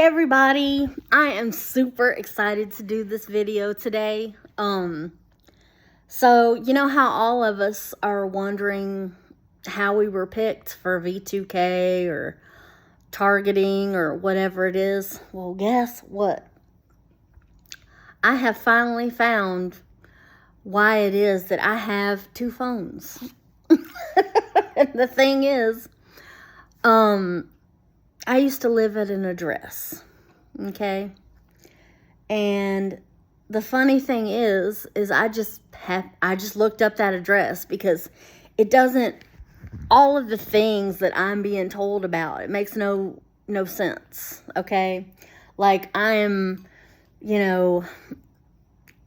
everybody, I am super excited to do this video today. So you know how all of us are wondering how we were picked for V2K or targeting or whatever it is? Well, guess what? I have finally found why it is that I have two phones. And the thing is, I used to live at an address, okay? And the funny thing is I just looked up that address because it doesn't, all of the things that I'm being told about, it makes no sense, okay? Like I'm,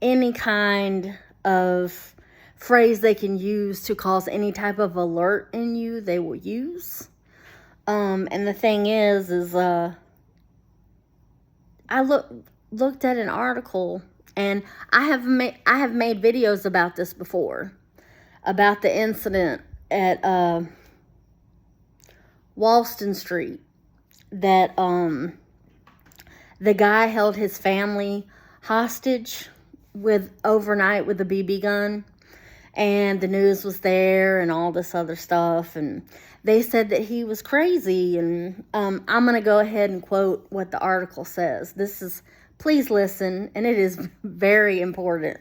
any kind of phrase they can use to cause any type of alert in you, they will use. And the thing is I looked at an article, and I have made videos about this before, about the incident at Walston Street that the guy held his family hostage overnight with a BB gun, and the news was there and all this other stuff, and they said that he was crazy. And I'm going to go ahead and quote what the article says. Please listen, and it is very important.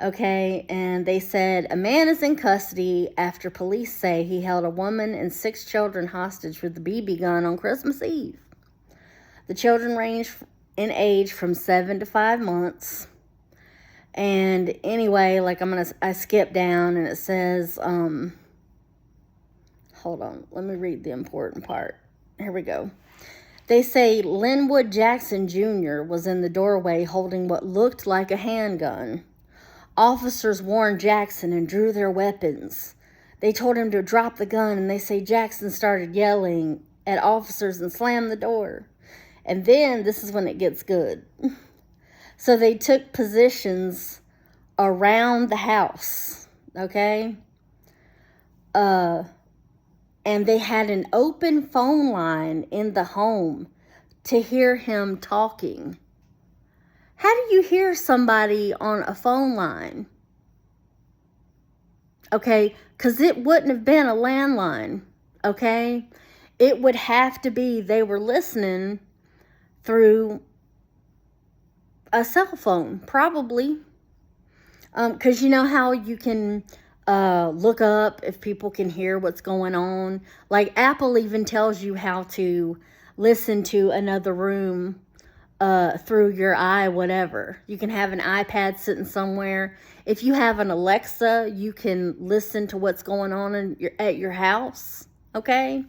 Okay, and they said, a man is in custody after police say he held a woman and 6 children hostage with a BB gun on Christmas Eve. The children range in age from 7 to 5 months. And anyway, I skip down, and it says, hold on, let me read the important part. Here we go. They say Linwood Jackson Jr. was in the doorway holding what looked like a handgun. Officers warned Jackson and drew their weapons. They told him to drop the gun, and they say Jackson started yelling at officers and slammed the door. And then, this is when it gets good. So they took positions around the house, okay? And they had an open phone line in the home to hear him talking. How do you hear somebody on a phone line? Okay, because it wouldn't have been a landline, okay? It would have to be they were listening through a cell phone, probably. Because you know how you can look up if people can hear what's going on. Like Apple even tells you how to listen to another room through your whatever. You can have an iPad sitting somewhere. If you have an Alexa, you can listen to what's going on at your house, okay?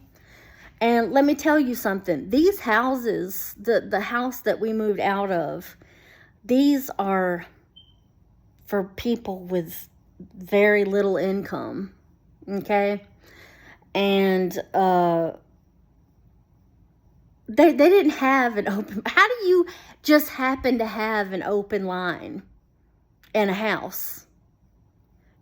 And let me tell you something. These houses, the house that we moved out of, these are for people with very little income, okay? And they didn't have an open... How do you just happen to have an open line in a house?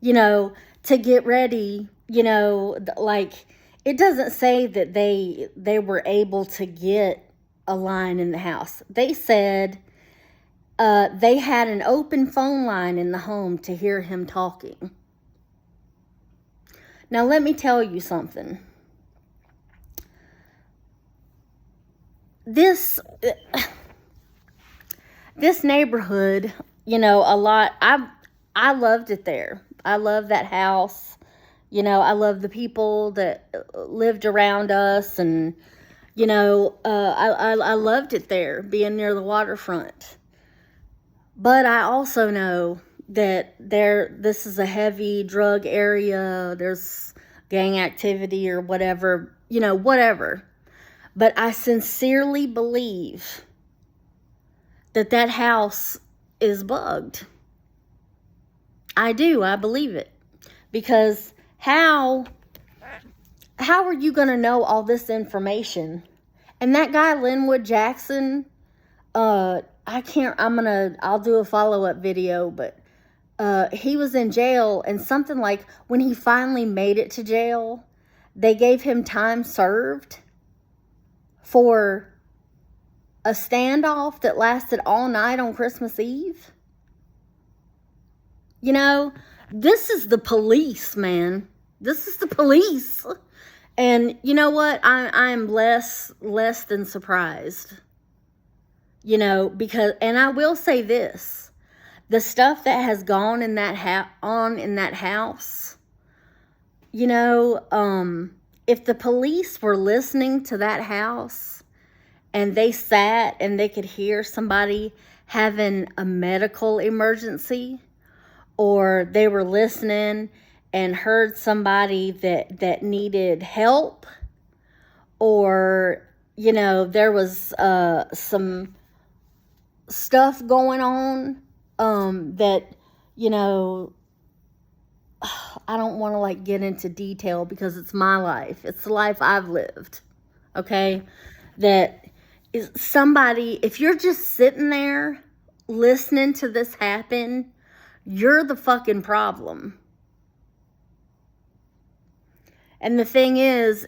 To get ready, it doesn't say that they were able to get a line in the house. They said they had an open phone line in the home to hear him talking. Now, let me tell you something. This neighborhood, a lot, I loved it there. I love that house. I love the people that lived around us, and, I loved it there, being near the waterfront. But I also know that this is a heavy drug area. There's gang activity or whatever, whatever. But I sincerely believe that house is bugged. I do. I believe it. Because how are you going to know all this information? And that guy, Linwood Jackson, I'll do a follow-up video, but he was in jail, and something like when he finally made it to jail, they gave him time served for a standoff that lasted all night on Christmas Eve. You know, this is the police, man. This is the police. And you know what? I'm less than surprised. You know, because, and I will say this, the stuff that has gone in that in that house, you know, if the police were listening to that house and they sat and they could hear somebody having a medical emergency, or they were listening and heard somebody that needed help, or, you know, there was some stuff going on that, you know, I don't want to like get into detail because it's my life. It's the life I've lived. Okay? That is somebody, if you're just sitting there listening to this happen, you're the fucking problem. And the thing is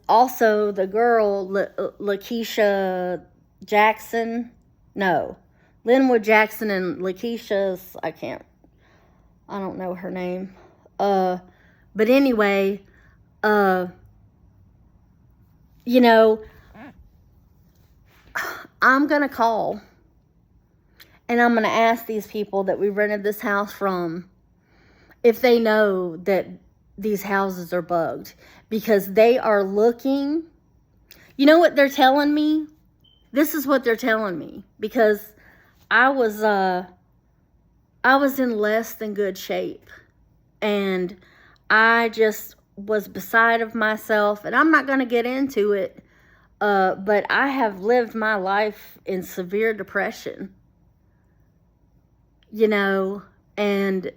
also the girl, Lakeisha Jackson. No. Linwood Jackson and Lakeisha's, I don't know her name. But anyway, you know, I'm going to call and I'm going to ask these people that we rented this house from if they know that these houses are bugged, because they are looking. You know what they're telling me? This is what they're telling me, because I was in less than good shape, and I just was beside of myself, and I'm not going to get into it, but I have lived my life in severe depression, you know, and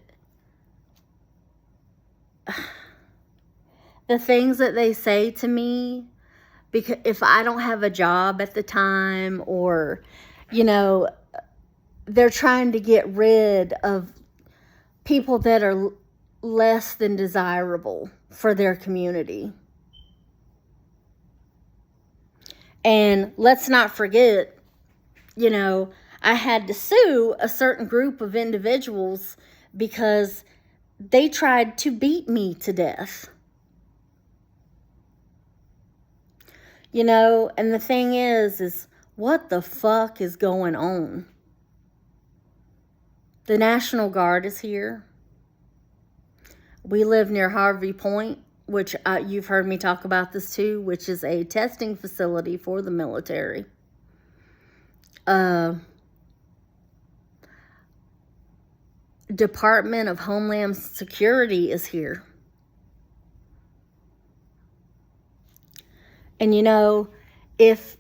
the things that they say to me, because if I don't have a job at the time, or, you know, they're trying to get rid of people that are less than desirable for their community. And let's not forget, you know, I had to sue a certain group of individuals because they tried to beat me to death. You know, and the thing is what the fuck is going on? The National Guard is here. We live near Harvey Point, which you've heard me talk about this too, which is a testing facility for the military. Department of Homeland Security is here. And you know, if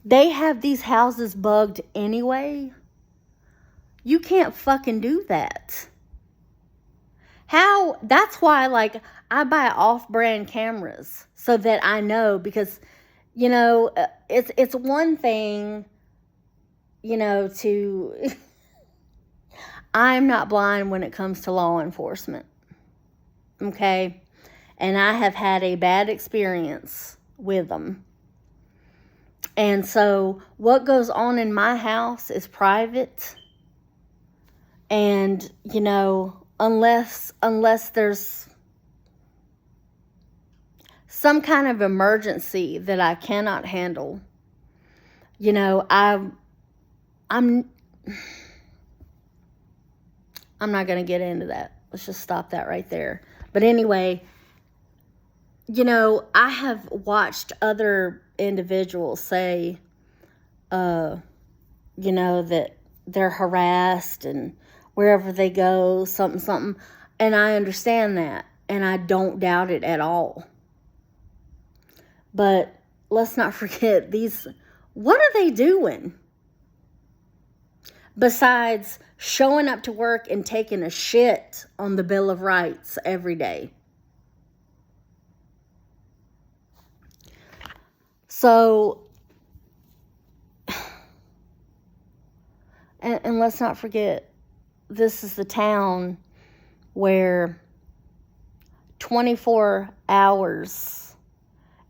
they have these houses bugged anyway, you can't fucking do that. How? That's why, like, I buy off-brand cameras so that I know, because, you know, it's one thing, you know, to I'm not blind when it comes to law enforcement. Okay? And I have had a bad experience with them. And so what goes on in my house is private. And, you know, unless there's some kind of emergency that I cannot handle, you know, I'm not going to get into that. Let's just stop that right there. But anyway, you know, I have watched other individuals say, you know, that they're harassed and wherever they go, something. And I understand that. And I don't doubt it at all. But let's not forget what are they doing? Besides showing up to work and taking a shit on the Bill of Rights every day. So, and let's not forget, this is the town where 24 hours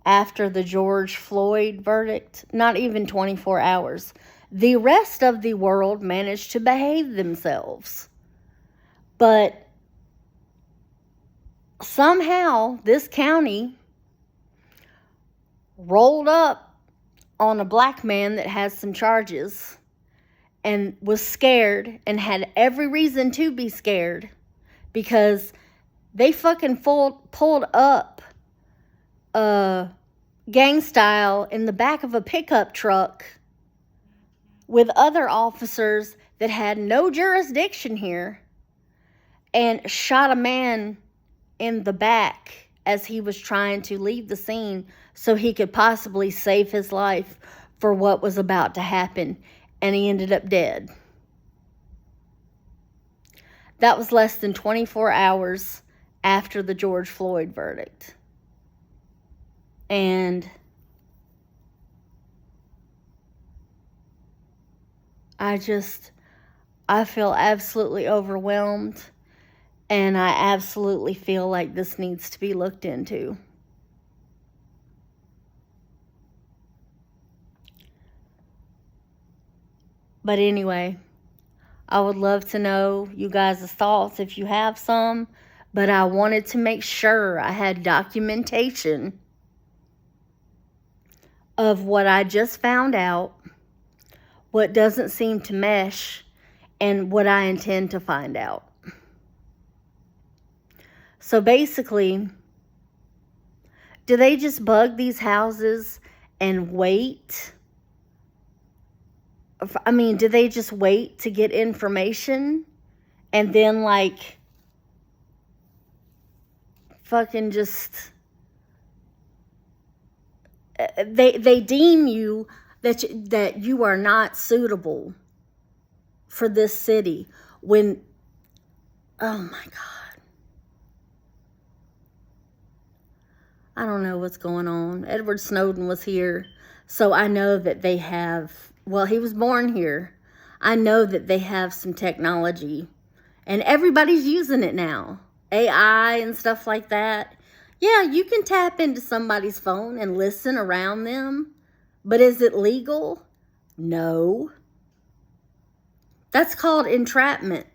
after the George Floyd verdict. Not even 24 hours. The rest of the world managed to behave themselves. But somehow this county rolled up on a black man that has some charges and was scared and had every reason to be scared because they fucking pulled up gang style in the back of a pickup truck with other officers that had no jurisdiction here and shot a man in the back as he was trying to leave the scene so he could possibly save his life for what was about to happen, and he ended up dead. That was less than 24 hours after the George Floyd verdict. And I feel absolutely overwhelmed, and I absolutely feel like this needs to be looked into. But anyway, I would love to know you guys' thoughts if you have some, but I wanted to make sure I had documentation of what I just found out, what doesn't seem to mesh, and what I intend to find out. So basically, do they just bug these houses and wait? I mean, do they just wait to get information and then like fucking just they deem you that you are not suitable for this city when, oh my God, I don't know what's going on. Edward Snowden was here, so I know that they have, well, he was born here. I know that they have some technology, and everybody's using it now. AI and stuff like that. Yeah, you can tap into somebody's phone and listen around them, but is it legal? No. That's called entrapment,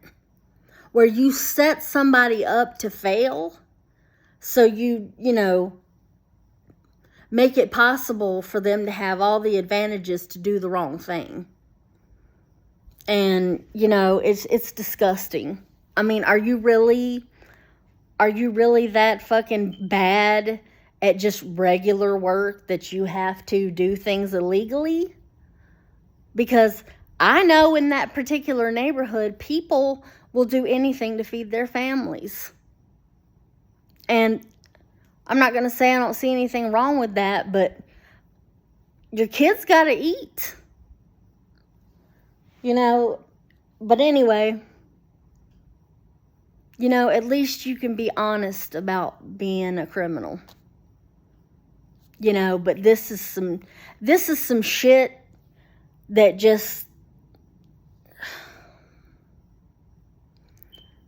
where you set somebody up to fail, so you make it possible for them to have all the advantages to do the wrong thing. And, it's disgusting. I mean, are you really that fucking bad at just regular work that you have to do things illegally? Because I know in that particular neighborhood, people will do anything to feed their families. And I'm not going to say I don't see anything wrong with that, but your kids got to eat. But anyway, at least you can be honest about being a criminal. But this is some shit that just,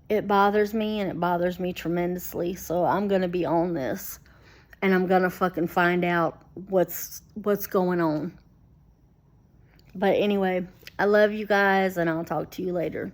it bothers me, and it bothers me tremendously. So I'm going to be on this, and I'm going to fucking find out what's going on. But anyway, I love you guys, and I'll talk to you later.